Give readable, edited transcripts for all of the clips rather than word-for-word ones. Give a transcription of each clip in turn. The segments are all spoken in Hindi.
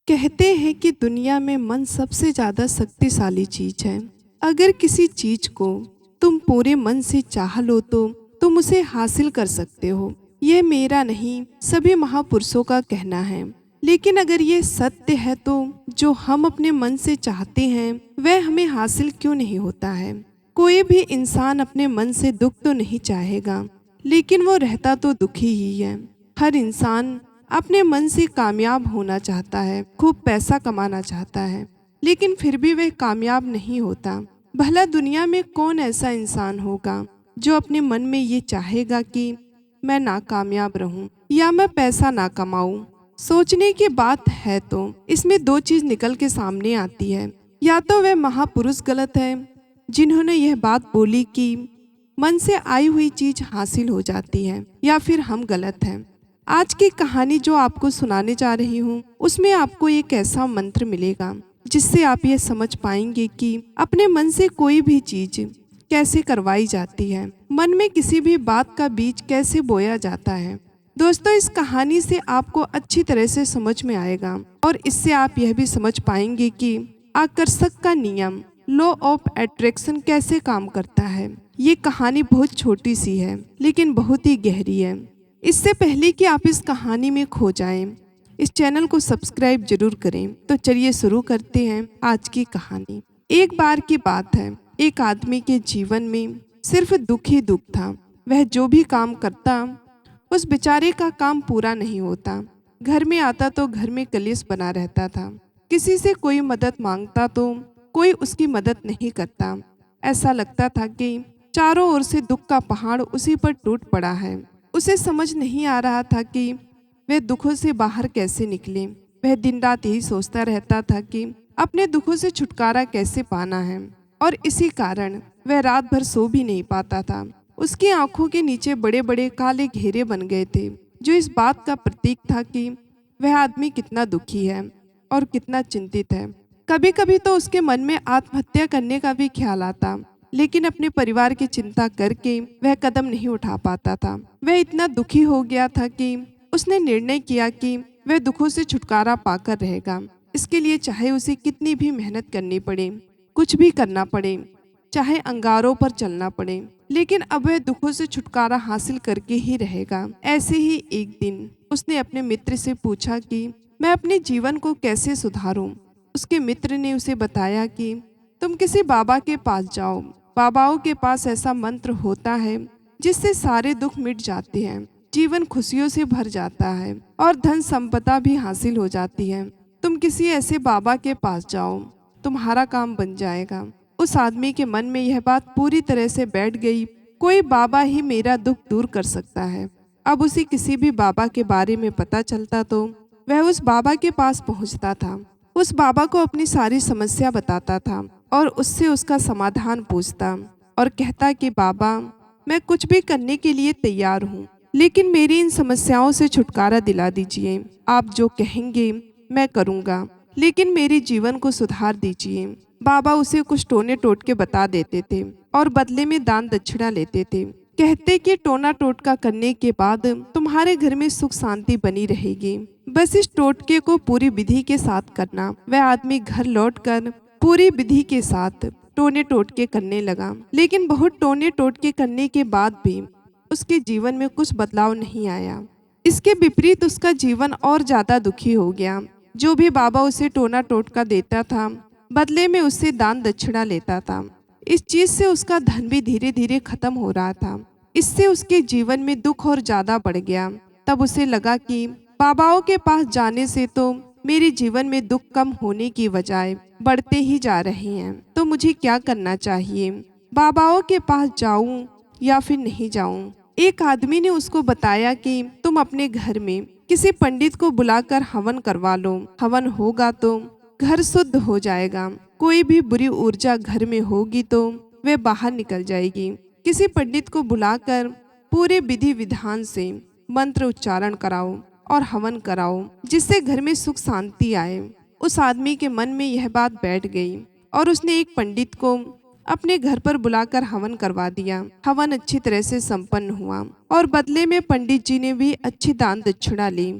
कहते हैं कि दुनिया में मन सबसे ज़्यादा शक्तिशाली चीज है। अगर किसी चीज को तुम पूरे मन से चाह लो तो तुम उसे हासिल कर सकते हो। यह मेरा नहीं, सभी महापुरुषों का कहना है। लेकिन अगर ये सत्य है तो जो हम अपने मन से चाहते हैं वह हमें हासिल क्यों नहीं होता है। कोई भी इंसान अपने मन से दुख तो नहीं चाहेगा, लेकिन वो रहता तो दुखी ही है। हर इंसान अपने मन से कामयाब होना चाहता है, खूब पैसा कमाना चाहता है, लेकिन फिर भी वह कामयाब नहीं होता। भला दुनिया में कौन ऐसा इंसान होगा जो अपने मन में ये चाहेगा कि मैं नाकामयाब रहूं या मैं पैसा ना कमाऊं। सोचने की बात है तो इसमें दो चीज निकल के सामने आती है। या तो वह महापुरुष गलत है जिन्होंने यह बात बोली कि मन से आई हुई चीज हासिल हो जाती है, या फिर हम गलत हैं। आज की कहानी जो आपको सुनाने जा रही हूँ उसमें आपको एक ऐसा मंत्र मिलेगा जिससे आप ये समझ पाएंगे कि अपने मन से कोई भी चीज कैसे करवाई जाती है, मन में किसी भी बात का बीज कैसे बोया जाता है। दोस्तों, इस कहानी से आपको अच्छी तरह से समझ में आएगा और इससे आप यह भी समझ पाएंगे कि आकर्षक का नियम, लॉ ऑफ अट्रैक्शन कैसे काम करता है। ये कहानी बहुत छोटी सी है लेकिन बहुत ही गहरी है। इससे पहले कि आप इस कहानी में खो जाएं, इस चैनल को सब्सक्राइब जरूर करें। तो चलिए शुरू करते हैं आज की कहानी। एक बार की बात है, एक आदमी के जीवन में सिर्फ दुख ही दुख था। वह जो भी काम करता उस बेचारे का काम पूरा नहीं होता। घर में आता तो घर में कलेश बना रहता था। किसी से कोई मदद मांगता तो कोई उसकी मदद नहीं करता। ऐसा लगता था कि चारों ओर से दुख का पहाड़ उसी पर टूट पड़ा है। उसे समझ नहीं आ रहा था कि वह दुखों से बाहर कैसे निकले। वह दिन रात यही सोचता रहता था कि अपने दुखों से छुटकारा कैसे पाना है, और इसी कारण वह रात भर सो भी नहीं पाता था। उसकी आंखों के नीचे बड़े बड़े काले घेरे बन गए थे, जो इस बात का प्रतीक था कि वह आदमी कितना दुखी है और कितना चिंतित है। कभी कभी तो उसके मन में आत्महत्या करने का भी ख्याल आता, लेकिन अपने परिवार की चिंता करके वह कदम नहीं उठा पाता था। वह इतना दुखी हो गया था कि उसने निर्णय किया कि वह दुखों से छुटकारा पाकर रहेगा। इसके लिए चाहे उसे कितनी भी मेहनत करनी पड़े, कुछ भी करना पड़े, चाहे अंगारों पर चलना पड़े, लेकिन अब वह दुखों से छुटकारा हासिल करके ही रहेगा। ऐसे ही एक दिन उसने अपने मित्र से पूछा कि मैं अपने जीवन को कैसे सुधारूं। उसके मित्र ने उसे बताया कि तुम किसी बाबा के पास जाओ। बाबाओं के पास ऐसा मंत्र होता है जिससे सारे दुख मिट जाते हैं, जीवन खुशियों से भर जाता है और धन संपदा भी हासिल हो जाती है। तुम किसी ऐसे बाबा के पास जाओ, तुम्हारा काम बन जाएगा। उस आदमी के मन में यह बात पूरी तरह से बैठ गई, कोई बाबा ही मेरा दुख दूर कर सकता है। अब उसे किसी भी बाबा के बारे में पता चलता तो वह उस बाबा के पास पहुंचता था, उस बाबा को अपनी सारी समस्या बताता था और उससे उसका समाधान पूछता और कहता कि बाबा, मैं कुछ भी करने के लिए तैयार हूँ, लेकिन मेरी इन समस्याओं से छुटकारा दिला दीजिए। आप जो कहेंगे मैं करूँगा, लेकिन मेरे जीवन को सुधार दीजिए। बाबा उसे कुछ टोने टोटके बता देते थे और बदले में दान दक्षिणा लेते थे। कहते कि टोना टोटका करने के बाद तुम्हारे घर में सुख शांति बनी रहेगी, बस इस टोटके को पूरी विधि के साथ करना। वह आदमी घर लौटकर पूरी विधि के साथ टोने टोटके करने लगा, लेकिन बहुत टोने टोटके करने के बाद भी उसके जीवन में कुछ बदलाव नहीं आया। इसके विपरीत उसका जीवन और ज्यादा दुखी हो गया। जो भी बाबा उसे टोना टोटका देता था, बदले में उससे दान दक्षिणा लेता था। इस चीज से उसका धन भी धीरे धीरे खत्म हो रहा था। इससे उसके जीवन में दुख और ज्यादा बढ़ गया। तब उसे लगा कि बाबाओं के पास जाने से तो मेरे जीवन में दुख कम होने की बजाय बढ़ते ही जा रहे हैं। तो मुझे क्या करना चाहिए? बाबाओं के पास जाऊं या फिर नहीं जाऊं? एक आदमी ने उसको बताया कि तुम अपने घर में किसी पंडित को बुलाकर हवन करवा लो। हवन होगा तो घर शुद्ध हो जाएगा। कोई भी बुरी ऊर्जा घर में होगी तो वह बाहर निकल जाएगी। किसी पंडित को बुलाकर पूरे विधि विधान से मंत्र उच्चारण कराओ और हवन कराओ, जिससे घर में सुख शांति आए। उस आदमी के मन में यह बात बैठ गई और उसने एक पंडित को अपने घर पर बुलाकर हवन करवा दिया। हवन अच्छी तरह से संपन्न हुआ और बदले में पंडित जी ने भी अच्छी दान दक्षिणा ली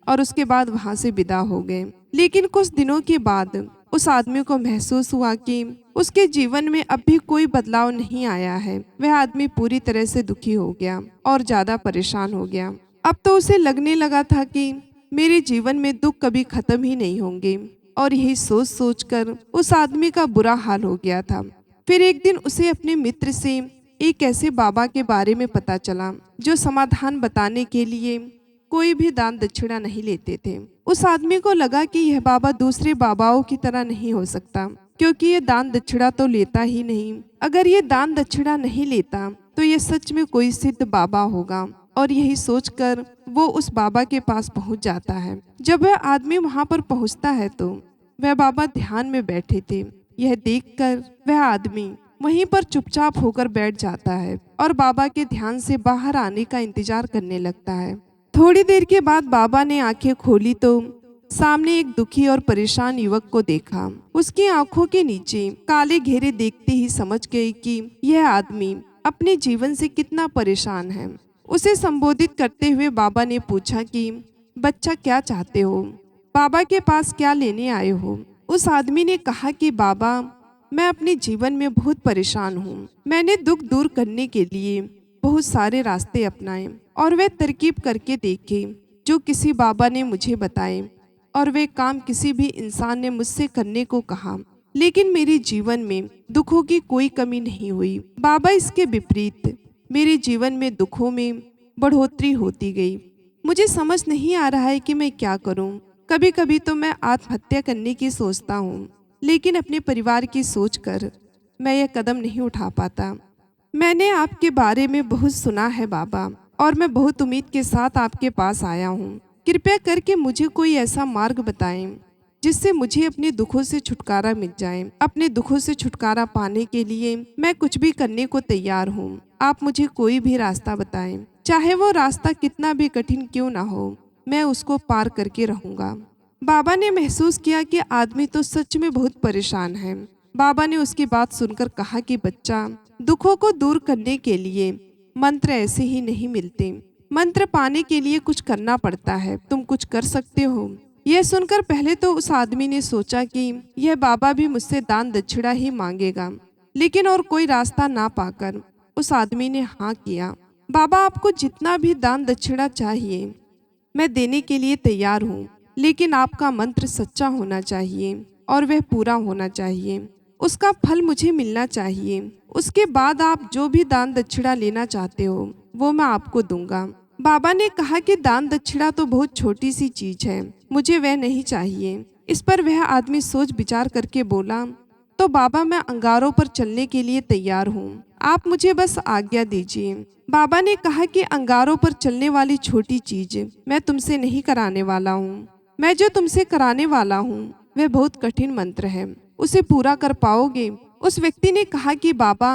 और उसके बाद वहां से विदा हो गए। लेकिन कुछ दिनों के बाद उस आदमी को महसूस हुआ कि उसके जीवन में अब भी कोई बदलाव नहीं आया है। वह आदमी पूरी तरह से दुखी हो गया और ज्यादा परेशान हो गया। अब तो उसे लगने लगा था कि मेरे जीवन में दुख कभी खत्म ही नहीं होंगे, और यही सोच सोचकर उस आदमी का बुरा हाल हो गया था। फिर एक दिन उसे अपने मित्र से एक ऐसे बाबा के बारे में पता चला जो समाधान बताने के लिए कोई भी दान दक्षिणा नहीं लेते थे। उस आदमी को लगा कि यह बाबा दूसरे बाबाओं की तरह नहीं हो सकता, क्योंकि ये दान दक्षिणा तो लेता ही नहीं। अगर ये दान दक्षिणा नहीं लेता तो ये सच में कोई सिद्ध बाबा होगा। और यही सोचकर वो उस बाबा के पास पहुंच जाता है। जब वह आदमी वहां पर पहुंचता है तो वह बाबा ध्यान में बैठे थे। यह देखकर वह आदमी वहीं पर चुपचाप होकर बैठ जाता है और बाबा के ध्यान से बाहर आने का इंतजार करने लगता है। थोड़ी देर के बाद बाबा ने आंखें खोली तो सामने एक दुखी और परेशान युवक को देखा। उसकी आंखों के नीचे काले घेरे देखते ही समझ गए कि यह आदमी अपने जीवन से कितना परेशान है। उसे संबोधित करते हुए बाबा ने पूछा कि बच्चा, क्या चाहते हो? बाबा के पास क्या लेने आए हो? उस आदमी ने कहा कि बाबा, मैं अपने जीवन में बहुत परेशान हूँ। मैंने दुख दूर करने के लिए बहुत सारे रास्ते अपनाए और वे तरकीब करके देखे जो किसी बाबा ने मुझे बताए, और वे काम किसी भी इंसान ने मुझसे करने को कहा, लेकिन मेरे जीवन में दुखों की कोई कमी नहीं हुई। बाबा, इसके विपरीत मेरे जीवन में दुखों में बढ़ोतरी होती गई। मुझे समझ नहीं आ रहा है कि मैं क्या करूं। कभी कभी तो मैं आत्महत्या करने की सोचता हूं, लेकिन अपने परिवार की सोचकर मैं यह कदम नहीं उठा पाता। मैंने आपके बारे में बहुत सुना है बाबा, और मैं बहुत उम्मीद के साथ आपके पास आया हूँ। कृपया करके मुझे कोई ऐसा मार्ग बताएं जिससे मुझे अपने दुखों से छुटकारा मिल जाए। अपने दुखों से छुटकारा पाने के लिए मैं कुछ भी करने को तैयार हूँ। आप मुझे कोई भी रास्ता बताएं, चाहे वो रास्ता कितना भी कठिन क्यों ना हो, मैं उसको पार करके रहूंगा। बाबा ने महसूस किया कि आदमी तो सच में बहुत परेशान है। बाबा ने उसकी बात सुनकर कहा कि बच्चा, दुखों को दूर करने के लिए मंत्र ऐसे ही नहीं मिलते। मंत्र पाने के लिए कुछ करना पड़ता है। तुम कुछ कर सकते हो? यह सुनकर पहले तो उस आदमी ने सोचा कि यह बाबा भी मुझसे दान दक्षिणा ही मांगेगा, लेकिन और कोई रास्ता ना पाकर उस आदमी ने हाँ किया। बाबा, आपको जितना भी दान दक्षिणा चाहिए मैं देने के लिए तैयार हूँ, लेकिन आपका मंत्र सच्चा होना चाहिए और वह पूरा होना चाहिए। उसका फल मुझे मिलना चाहिए। उसके बाद आप जो भी दान दक्षिणा लेना चाहते हो वो मैं आपको दूंगा। बाबा ने कहा कि दान दक्षिणा तो बहुत छोटी सी चीज है, मुझे वह नहीं चाहिए। इस पर वह आदमी सोच विचार करके बोला, तो बाबा, मैं अंगारों पर चलने के लिए तैयार हूँ, आप मुझे बस आज्ञा दीजिए। बाबा ने कहा कि अंगारों पर चलने वाली छोटी चीज मैं तुमसे नहीं कराने वाला हूँ। मैं जो तुमसे कराने वाला हूँ वह बहुत कठिन मंत्र है, उसे पूरा कर पाओगे? उस व्यक्ति ने कहा कि बाबा,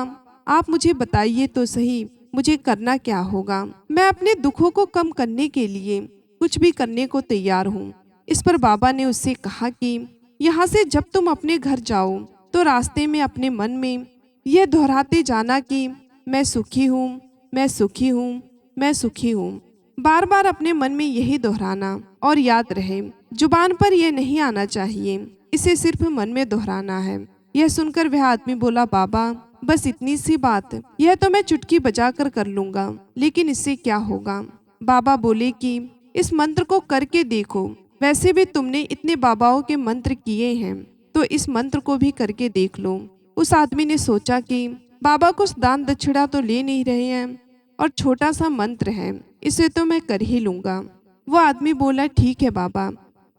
आप मुझे बताइए तो सही, मुझे करना क्या होगा? मैं अपने दुखों को कम करने के लिए कुछ भी करने को तैयार हूँ। इस पर बाबा ने उससे कहा कि यहाँ से जब तुम अपने घर जाओ तो रास्ते में अपने मन में यह दोहराते जाना कि मैं सुखी हूँ, मैं सुखी हूँ, मैं सुखी हूँ। बार बार अपने मन में यही दोहराना, और याद रहे जुबान पर यह नहीं आना चाहिए, इसे सिर्फ मन में दोहराना है। यह सुनकर वह आदमी बोला, बाबा, बस इतनी सी बात, यह तो मैं चुटकी बजाकर कर लूंगा, लेकिन इससे क्या होगा? बाबा बोले कि इस मंत्र को करके देखो, वैसे भी तुमने इतने बाबाओं के मंत्र किए हैं, तो इस मंत्र को भी करके देख लो। उस आदमी ने सोचा कि बाबा कुछ दान दक्षिणा तो ले नहीं रहे हैं और छोटा सा मंत्र है, इसे तो मैं कर ही लूंगा। वो आदमी बोला, ठीक है बाबा,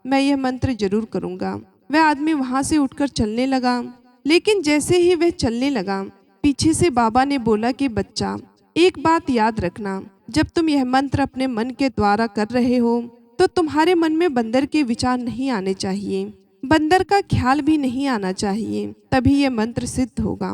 मैं यह मंत्र जरूर करूंगा। वह आदमी वहां से उठकर चलने लगा, लेकिन जैसे ही वह चलने लगा पीछे से बाबा ने बोला कि बच्चा, एक बात याद रखना, जब तुम यह मंत्र अपने मन के द्वारा कर रहे हो तो तुम्हारे मन में बंदर के विचार नहीं आने चाहिए, बंदर का ख्याल भी नहीं आना चाहिए, तभी यह मंत्र सिद्ध होगा।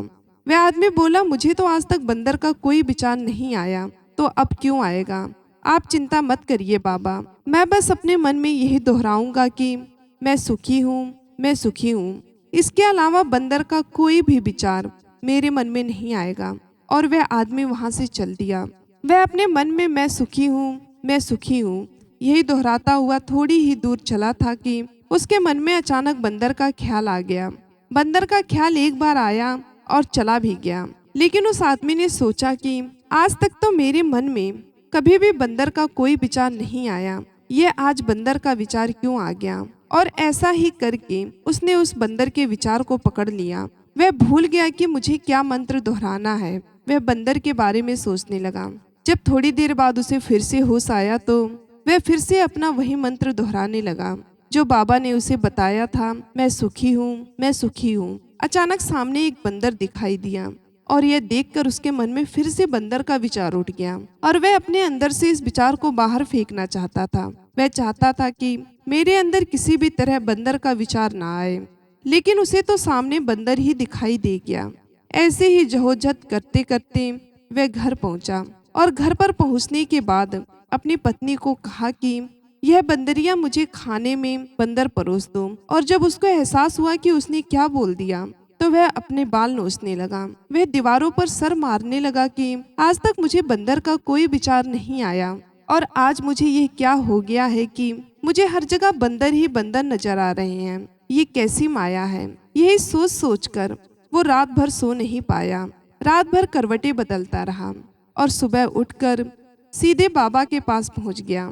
वह आदमी बोला, मुझे तो आज तक बंदर का कोई विचार नहीं आया, तो अब क्यों आएगा? आप चिंता मत करिए बाबा, मैं बस अपने मन में यही दोहराऊंगा कि मैं सुखी हूँ, मैं सुखी हूँ। इसके अलावा बंदर का कोई भी विचार मेरे मन में नहीं आएगा। और वह आदमी वहां से चल दिया। वह अपने मन में मैं सुखी हूँ, मैं सुखी हूँ यही दोहराता हुआ थोड़ी ही दूर चला था कि उसके मन में अचानक बंदर का ख्याल आ गया। बंदर का ख्याल एक बार आया और चला भी गया, लेकिन उस आदमी ने सोचा कि आज तक तो मेरे मन में कभी भी बंदर का कोई विचार नहीं आया, ये आज बंदर का विचार क्यों आ गया। और ऐसा ही करके उसने उस बंदर के विचार को पकड़ लिया। वह भूल गया कि मुझे क्या मंत्र दोहराना है। वह बंदर के बारे में सोचने लगा। जब थोड़ी देर बाद उसे फिर से होश आया तो वह फिर से अपना वही मंत्र दोहराने लगा जो बाबा ने उसे बताया था, मैं सुखी हूँ, मैं सुखी हूँ। अचानक सामने एक बंदर दिखाई दिया और यह देखकर उसके मन में फिर से बंदर का विचार उठ गया और वह अपने अंदर से इस विचार को बाहर फेंकना चाहता था। वह चाहता था कि मेरे अंदर किसी भी तरह बंदर का विचार ना आए, लेकिन उसे तो सामने बंदर ही दिखाई दे गया। ऐसे ही जहोजहद करते करते वह घर पहुंचा और घर पर पहुंचने के बाद अपनी पत्नी को कहा कि यह बंदरिया मुझे खाने में बंदर परोस दो। और जब उसको एहसास हुआ कि उसने क्या बोल दिया तो वह अपने बाल नोचने लगा। वह दीवारों पर सर मारने लगा कि आज तक मुझे बंदर का कोई विचार नहीं आया और आज मुझे ये क्या हो गया है कि मुझे हर जगह बंदर ही बंदर नजर आ रहे हैं। ये कैसी माया है। यही सोच सोच कर वो रात भर सो नहीं पाया। रात भर करवटें बदलता रहा और सुबह उठकर सीधे बाबा के पास पहुंच गया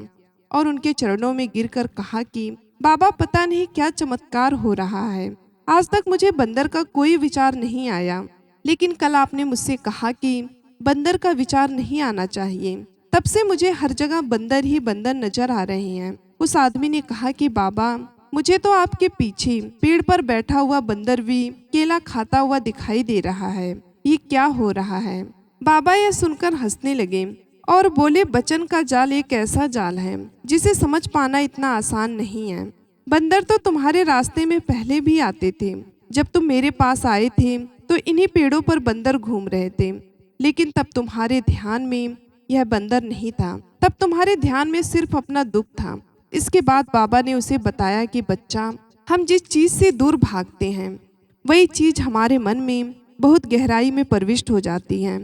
और उनके चरणों में गिरकर कहा कि बाबा, पता नहीं क्या चमत्कार हो रहा है। आज तक मुझे बंदर का कोई विचार नहीं आया, लेकिन कल आपने मुझसे कहा कि बंदर का विचार नहीं आना चाहिए। तब से मुझे हर जगह बंदर ही बंदर नजर आ रहे हैं। उस आदमी ने कहा कि बाबा, मुझे तो आपके पीछे पेड़ पर बैठा हुआ बंदर भी केला खाता हुआ दिखाई दे रहा है। ये क्या हो रहा है। बाबा यह सुनकर हंसने लगे और बोले, बचन का जाल एक ऐसा जाल है जिसे समझ पाना इतना आसान नहीं है। बंदर तो तुम्हारे रास्ते में पहले भी आते थे। जब तुम मेरे पास आए थे तो इन्हीं पेड़ों पर बंदर घूम रहे थे, लेकिन तब तुम्हारे ध्यान में यह बंदर नहीं था। तब तुम्हारे ध्यान में सिर्फ अपना दुख था। इसके बाद बाबा ने उसे बताया कि बच्चा, हम जिस चीज से दूर भागते हैं वही चीज हमारे मन में बहुत गहराई में प्रविष्ट हो जाती है।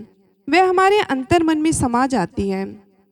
वह हमारे अंतर मन में समा जाती है।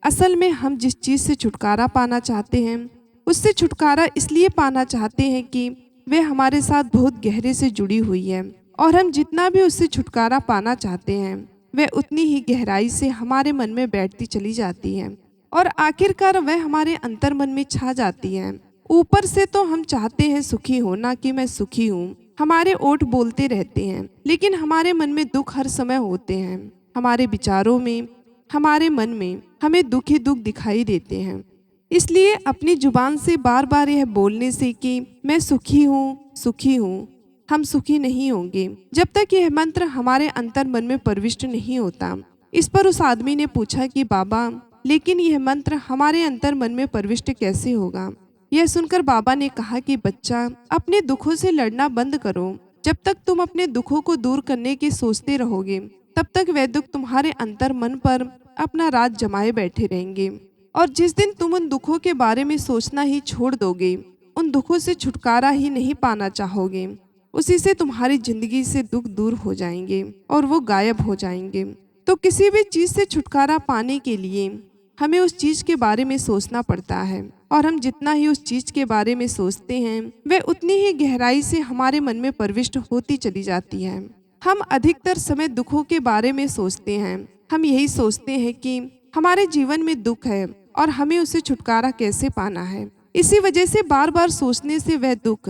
असल में हम जिस चीज से छुटकारा पाना चाहते हैं उससे छुटकारा इसलिए पाना चाहते हैं कि वह हमारे साथ बहुत गहरे से जुड़ी हुई है, और हम जितना भी उससे छुटकारा पाना चाहते हैं वह उतनी ही गहराई से हमारे मन में बैठती चली जाती है और आखिरकार वह हमारे अंतर मन में छा जाती है। ऊपर से तो हम चाहते हैं सुखी होना कि मैं सुखी हूँ, हमारे ओठ बोलते रहते हैं, लेकिन हमारे मन में दुख हर समय होते हैं। हमारे विचारों में, हमारे मन में हमें दुख ही दुख दिखाई देते हैं। इसलिए अपनी जुबान से बार बार यह बोलने से कि मैं सुखी हूँ, सुखी हूँ, हम सुखी नहीं होंगे जब तक यह मंत्र हमारे अंतर मन में प्रविष्ट नहीं होता। इस पर उस आदमी ने पूछा कि बाबा, लेकिन यह मंत्र हमारे अंतर मन में प्रविष्ट कैसे होगा। यह सुनकर बाबा ने कहा कि बच्चा, अपने दुखों से लड़ना बंद करो। जब तक तुम अपने दुखों को दूर करने की सोचते रहोगे तब तक वह दुख तुम्हारे अंतर मन पर अपना राज जमाए बैठे रहेंगे, और जिस दिन तुम उन दुखों के बारे में सोचना ही छोड़ दोगे, उन दुखों से छुटकारा ही नहीं पाना चाहोगे, उसी से तुम्हारी जिंदगी से दुख दूर हो जाएंगे और वो गायब हो जाएंगे। तो किसी भी चीज से छुटकारा पाने के लिए हमें उस चीज के बारे में सोचना पड़ता है, और हम जितना ही उस चीज के बारे में सोचते हैं वह उतनी ही गहराई से हमारे मन में प्रविष्ट होती चली जाती है। हम अधिकतर समय दुखों के बारे में सोचते हैं। हम यही सोचते हैं कि हमारे जीवन में दुख है और हमें उससे छुटकारा कैसे पाना है। इसी वजह से बार बार सोचने से वह दुख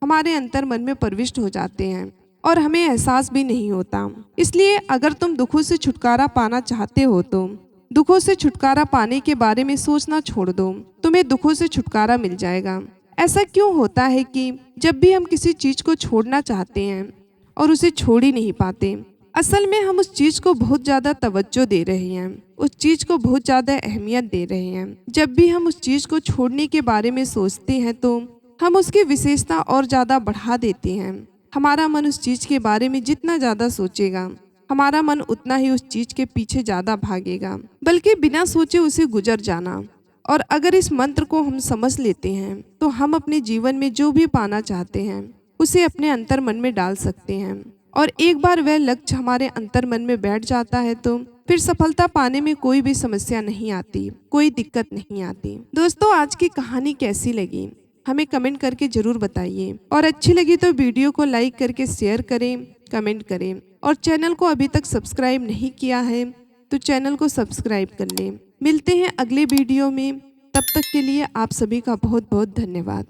हमारे अंतर मन में प्रविष्ट हो जाते हैं और हमें एहसास भी नहीं होता। इसलिए अगर तुम दुखों से छुटकारा पाना चाहते हो तो दुखों से छुटकारा पाने के बारे में सोचना छोड़ दो, तुम्हें दुखों से छुटकारा मिल जाएगा। ऐसा क्यों होता है कि जब भी हम किसी चीज को छोड़ना चाहते हैं और उसे छोड़ ही नहीं पाते, असल में हम उस चीज को बहुत ज्यादा तवज्जो दे रहे हैं, उस चीज को बहुत ज्यादा अहमियत दे रहे हैं। जब भी हम उस चीज को छोड़ने के बारे में सोचते हैं तो हम उसकी विशेषता और ज्यादा बढ़ा देते हैं। हमारा मन उस चीज के बारे में जितना ज्यादा सोचेगा, हमारा मन उतना ही उस चीज के पीछे ज्यादा भागेगा, बल्कि बिना सोचे उसे गुजर जाना। और अगर इस मंत्र को हम समझ लेते हैं तो हम अपने जीवन में जो भी पाना चाहते हैं उसे अपने अंतर मन में डाल सकते हैं। और एक बार वह लक्ष्य हमारे अंतर मन में बैठ जाता है तो फिर सफलता पाने में कोई भी समस्या नहीं आती, कोई दिक्कत नहीं आती। दोस्तों, आज की कहानी कैसी लगी हमें कमेंट करके जरूर बताइए, और अच्छी लगी तो वीडियो को लाइक करके शेयर करें, कमेंट करें, और चैनल को अभी तक सब्सक्राइब नहीं किया है तो चैनल को सब्सक्राइब कर लें। मिलते हैं अगले वीडियो में, तब तक के लिए आप सभी का बहुत बहुत धन्यवाद।